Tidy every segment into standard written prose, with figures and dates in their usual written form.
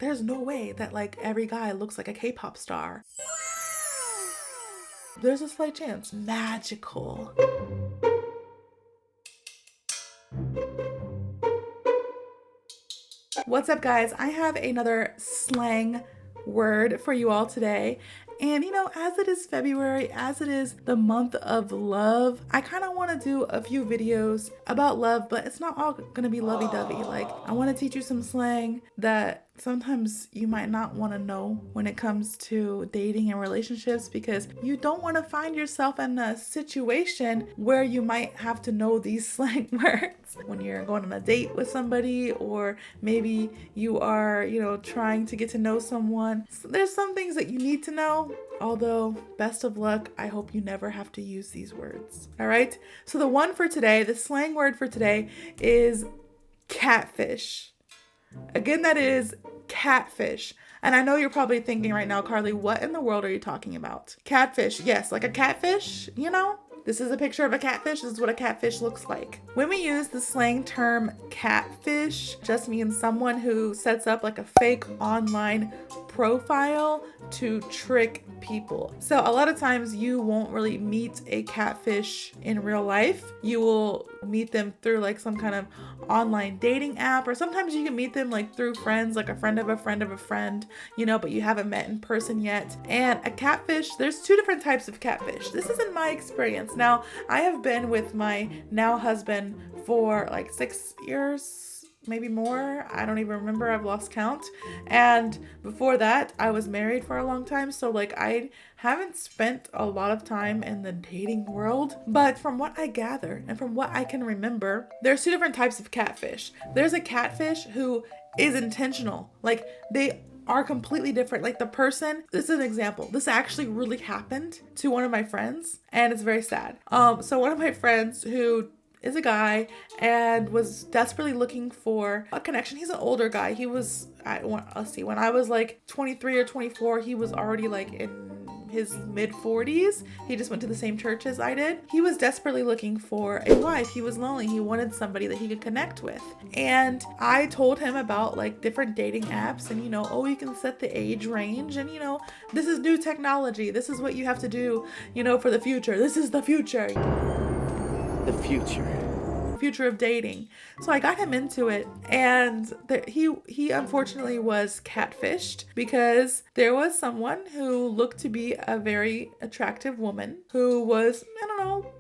there's no way that like every guy looks like a K-pop star. There's a slight chance. Magical. What's up, guys? I have another slang word for you all today. And as it is February, as it is the month of love, I kind of want to do a few videos about love, but it's not all going to be lovey-dovey. Like, I want to teach you some slang that sometimes you might not want to know when it comes to dating and relationships, because you don't want to find yourself in a situation where you might have to know these slang words when you're going on a date with somebody, or maybe you are, trying to get to know someone. So there's some things that you need to know. Although, best of luck, I hope you never have to use these words. All right? So the one for today, the slang word for today is catfish. Again, that is catfish. And I know you're probably thinking right now, Carly, what in the world are you talking about? Catfish. Yes, like a catfish, This is a picture of a catfish. This is what a catfish looks like. When we use the slang term catfish, just means someone who sets up like a fake online profile to trick people. So a lot of times you won't really meet a catfish in real life. You will meet them through like some kind of online dating app, or sometimes you can meet them like through friends, like a friend of a friend of a friend, but you haven't met in person yet. And a catfish, there's two different types of catfish. This is in my experience. Now, I have been with my now husband for like 6 years, maybe more. I don't even remember. I've lost count. And before that, I was married for a long time. So like I haven't spent a lot of time in the dating world. But from what I gather and from what I can remember, there's two different types of catfish. There's a catfish who is intentional. Like they are completely different. Like the person, this is an example. This actually really happened to one of my friends, and it's very sad. So one of my friends who is a guy and was desperately looking for a connection. He's an older guy. He was, when I was like 23 or 24, he was already like in his mid 40s. He just went to the same church as I did. He was desperately looking for a wife. He was lonely. He wanted somebody that he could connect with. And I told him about like different dating apps and, you can set the age range and, this is new technology. This is what you have to do, for the future. This is the future. The future of dating. So I got him into it, and he unfortunately was catfished because there was someone who looked to be a very attractive woman who was,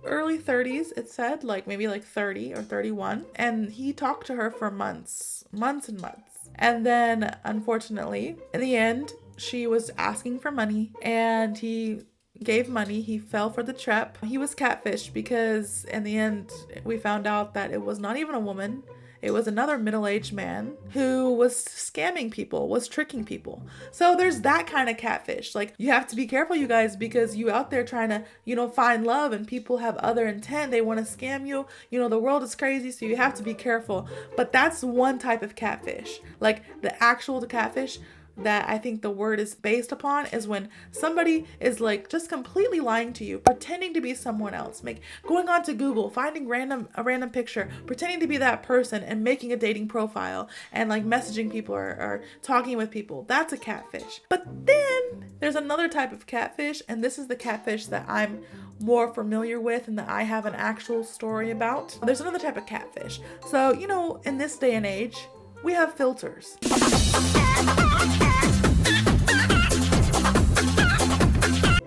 early 30s, it said, like maybe like 30 or 31, and he talked to her for months and months. And then unfortunately, in the end, she was asking for money, and he gave money. He fell for the trap. He was catfished because in the end, we found out that it was not even a woman. It was another middle-aged man who was scamming people, was tricking people. So there's that kind of catfish. Like, you have to be careful, you guys, because you out there trying to, find love, and people have other intent. They want to scam you. The world is crazy, so you have to be careful. But that's one type of catfish. Like the actual catfish that I think the word is based upon is when somebody is like just completely lying to you, pretending to be someone else, going on to Google, finding a random picture, pretending to be that person and making a dating profile and like messaging people or talking with people. That's a catfish. But then there's another type of catfish, and this is the catfish that I'm more familiar with and that I have an actual story about. There's another type of catfish. So, in this day and age, we have filters.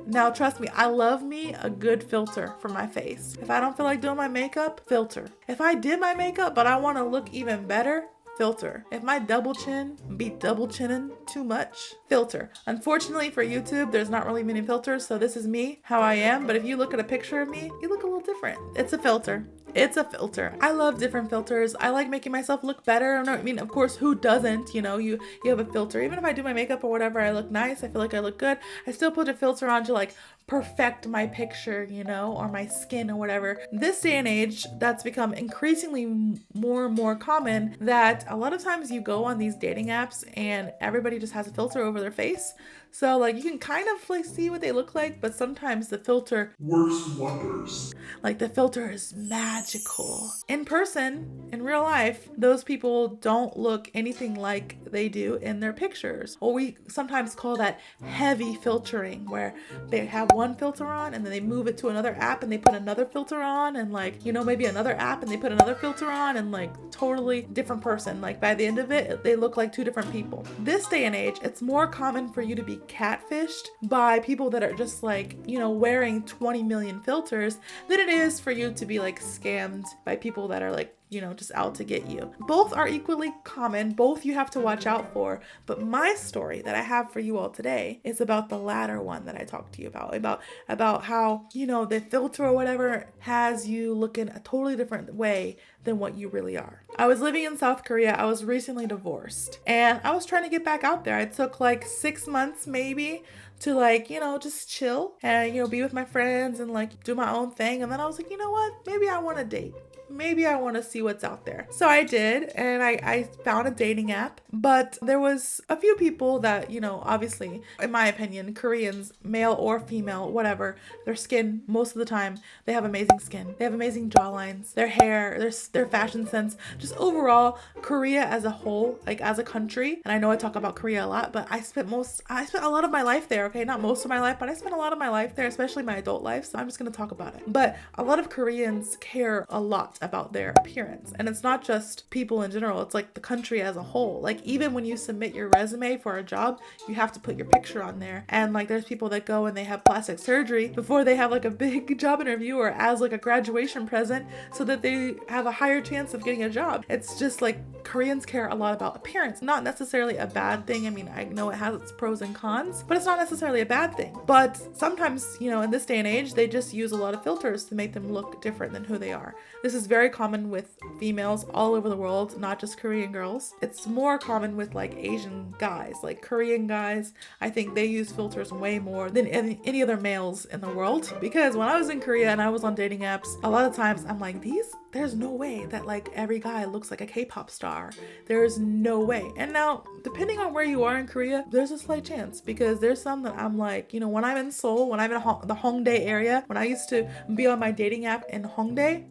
Now, trust me, I love me a good filter for my face. If I don't feel like doing my makeup, filter. If I did my makeup, but I want to look even better, filter. If my double chin be double chinning too much, filter. Unfortunately for YouTube, there's not really many filters, so this is me, how I am. But if you look at a picture of me, you look a little different. It's a filter. It's a filter. I love different filters. I like making myself look better. I mean, of course, who doesn't? You have a filter. Even if I do my makeup or whatever, I look nice. I feel like I look good. I still put a filter on to like perfect my picture, or my skin or whatever. This day and age, that's become increasingly more and more common that a lot of times you go on these dating apps and everybody just has a filter over their face. So like you can kind of like see what they look like, but sometimes the filter works wonders. Like the filter is mad magical. In person, in real life, those people don't look anything like they do in their pictures. Or we sometimes call that heavy filtering, where they have one filter on and then they move it to another app and they put another filter on, and like, maybe another app and they put another filter on, and like totally different person. Like by the end of it, they look like two different people. This day and age, it's more common for you to be catfished by people that are just like, wearing 20 million filters than it is for you to be like scammed by people that are like, just out to get you. Both are equally common. Both you have to watch out for. But my story that I have for you all today is about the latter one that I talked to you about how, the filter or whatever has you looking a totally different way than what you really are. I was living in South Korea. I was recently divorced and I was trying to get back out there. I took like 6 months maybe to like, just chill and, be with my friends and like do my own thing. And then I was like, you know what? Maybe I want to date. Maybe I want to see what's out there. So I did, and I found a dating app, but there was a few people that, obviously, in my opinion, Koreans, male or female, whatever, their skin, most of the time, they have amazing skin. They have amazing jawlines, their hair, their fashion sense, just overall, Korea as a whole, like as a country. And I know I talk about Korea a lot, but I spent a lot of my life there, okay? Not most of my life, but I spent a lot of my life there, especially my adult life. So I'm just going to talk about it. But a lot of Koreans care a lot about their appearance, and it's not just people in general, it's like the country as a whole. Like even when you submit your resume for a job, you have to put your picture on there, and like there's people that go and they have plastic surgery before they have like a big job interview or as like a graduation present so that they have a higher chance of getting a job. It's just like Koreans care a lot about appearance. Not necessarily a bad thing. I mean, I know it has its pros and cons, but it's not necessarily a bad thing. But sometimes, in this day and age, they just use a lot of filters to make them look different than who they are. This is very common with females all over the world, not just Korean girls. It's more common with like Asian guys, like Korean guys. I think they use filters way more than any other males in the world. Because when I was in Korea and I was on dating apps, a lot of times I'm like, there's no way that like every guy looks like a K-pop star. There's no way. And now, depending on where you are in Korea, there's a slight chance, because there's some that I'm like, when I'm in Seoul, when I'm in the Hongdae area, when I used to be on my dating app in Hongdae,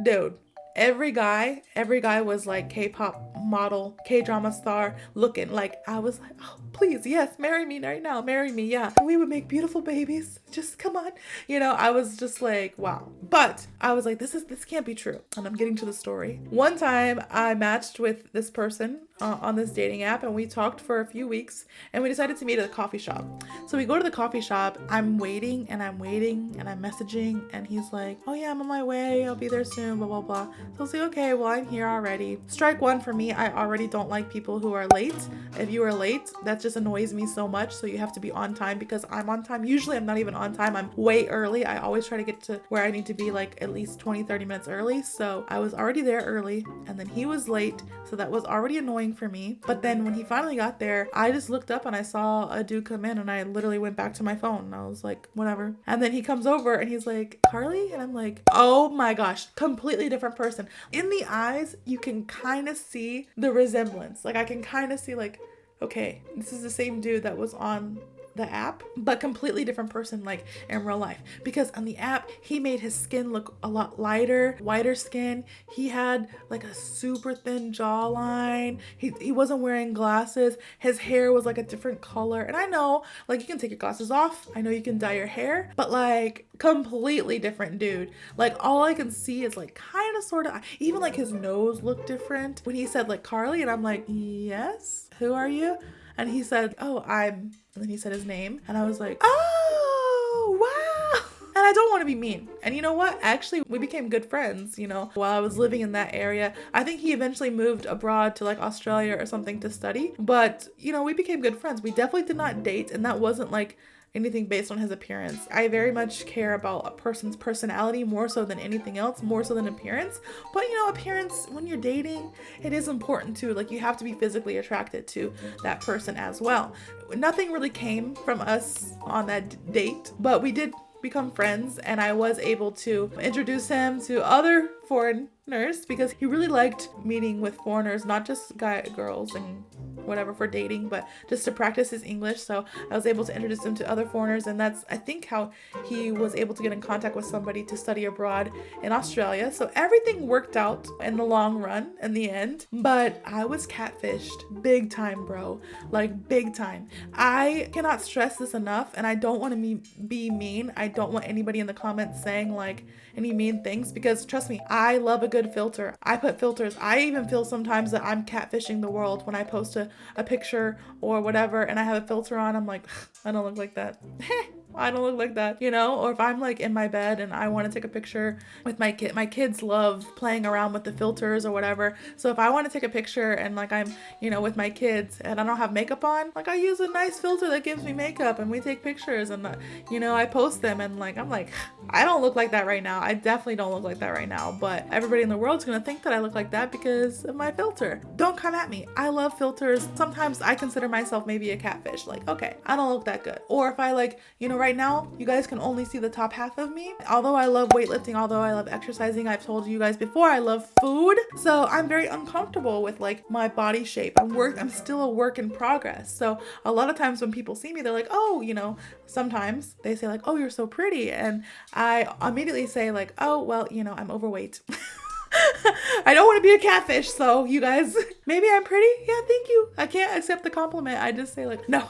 dude, every guy was like K-pop model, K-drama star looking. Like I was like, oh, please, yes, marry me right now, marry me, yeah. And we would make beautiful babies. Just come on. I was just like, wow. But I was like, this can't be true. And I'm getting to the story. One time I matched with this person on this dating app, and we talked for a few weeks, and we decided to meet at a coffee shop. So we go to the coffee shop. I'm waiting and I'm messaging, and he's like, oh yeah, I'm on my way, I'll be there soon, blah blah blah. So I was like, okay, well, I'm here already. Strike one for me. I already don't like people who are late. If you are late, that just annoys me so much. So you have to be on time, because I'm on time. Usually I'm not even on time, I'm way early. I always try to get to where I need to be like at least 20-30 minutes early. So I was already there early, and then he was late, so that was already annoying for me. But then when he finally got there, I just looked up and I saw a dude come in, and I literally went back to my phone, and I was like, whatever. And then he comes over and he's like, Carley? And I'm like, oh my gosh, completely different person. In the eyes, you can kind of see the resemblance. Like I can kind of see like, okay, this is the same dude that was on the app, but completely different person like in real life. Because on the app, he made his skin look a lot lighter, whiter skin. He had like a super thin jawline. He wasn't wearing glasses. His hair was like a different color. And I know like you can take your glasses off. I know you can dye your hair, but like completely different dude. Like all I can see is like kind of sort of, even like his nose looked different. When he said like Carley, and I'm like, yes, who are you? And he said, and then he said his name, and I was like, oh, wow. And I don't want to be mean. And you know what? Actually, we became good friends, while I was living in that area. I think he eventually moved abroad to like Australia or something to study. But, we became good friends. We definitely did not date, and that wasn't like anything based on his appearance. I very much care about a person's personality more so than anything else, more so than appearance. But appearance, when you're dating, it is important too. Like you have to be physically attracted to that person as well. Nothing really came from us on that date, but we did become friends, and I was able to introduce him to other foreigners because he really liked meeting with foreigners, not just girls and whatever for dating, but just to practice his English. So I was able to introduce him to other foreigners, and that's, I think, how he was able to get in contact with somebody to study abroad in Australia. So everything worked out in the long run, in the end. But I was catfished big time, bro. Like big time. I cannot stress this enough, and I don't want to be mean. I don't want anybody in the comments saying like any mean things, because trust me, I love a good filter. I put filters. I even feel sometimes that I'm catfishing the world when I post a picture or whatever and I have a filter on. I'm like, I don't look like that. I don't look like that, you know? Or if I'm like in my bed and I want to take a picture with my kids love playing around with the filters or whatever. So if I want to take a picture and like I'm, you know, with my kids and I don't have makeup on, like I use a nice filter that gives me makeup and we take pictures and, you know, I post them and like, I'm like, I don't look like that right now. I definitely don't look like that right now, but everybody in the world's going to think that I look like that because of my filter. Don't come at me. I love filters. Sometimes I consider myself maybe a catfish. Like, okay, I don't look that good. Or if I like, you know, right now, you guys can only see the top half of me. Although I love weightlifting, although I love exercising, I've told you guys before, I love food. So I'm very uncomfortable with like my body shape. I'm still a work in progress. So a lot of times when people see me, they're like, oh, you know, sometimes they say like, oh, you're so pretty. And I immediately say like, oh, well, you know, I'm overweight. I don't want to be a catfish, so you guys, maybe I'm pretty. Yeah, thank you. I can't accept the compliment. I just say like, no,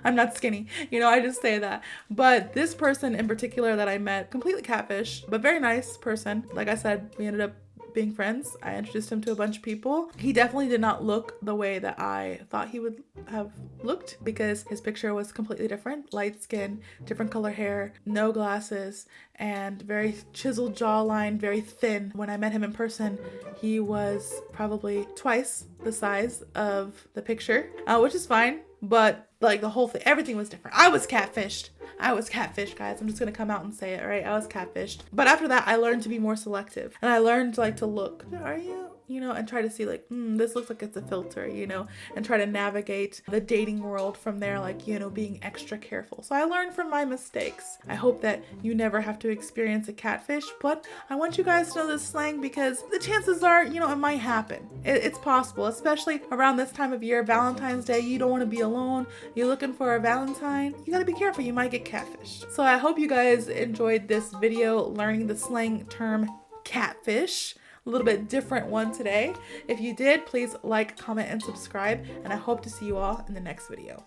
I'm not skinny. You know, I just say that. But this person in particular that I met, completely catfish, but very nice person. Like I said, we ended up being friends. I introduced him to a bunch of people. He definitely did not look the way that I thought he would have looked, because his picture was completely different. Light skin, different color hair, no glasses, and very chiseled jawline, very thin. When I met him in person, he was probably twice the size of the picture, which is fine. But like the whole thing, everything was different. I was catfished. I was catfished, guys. I'm just gonna come out and say it, right? I was catfished. But after that, I learned to be more selective, and I learned like to look. Are you know, and try to see like, this looks like it's a filter, you know, and try to navigate the dating world from there, like, you know, being extra careful. So I learned from my mistakes. I hope that you never have to experience a catfish, but I want you guys to know this slang because the chances are, you know, it might happen. It's possible, especially around this time of year, Valentine's Day. You don't want to be alone. You're looking for a Valentine. You gotta be careful. You might get catfished. So I hope you guys enjoyed this video learning the slang term catfish. A little bit different one today. If you did, please like, comment, and subscribe, and I hope to see you all in the next video.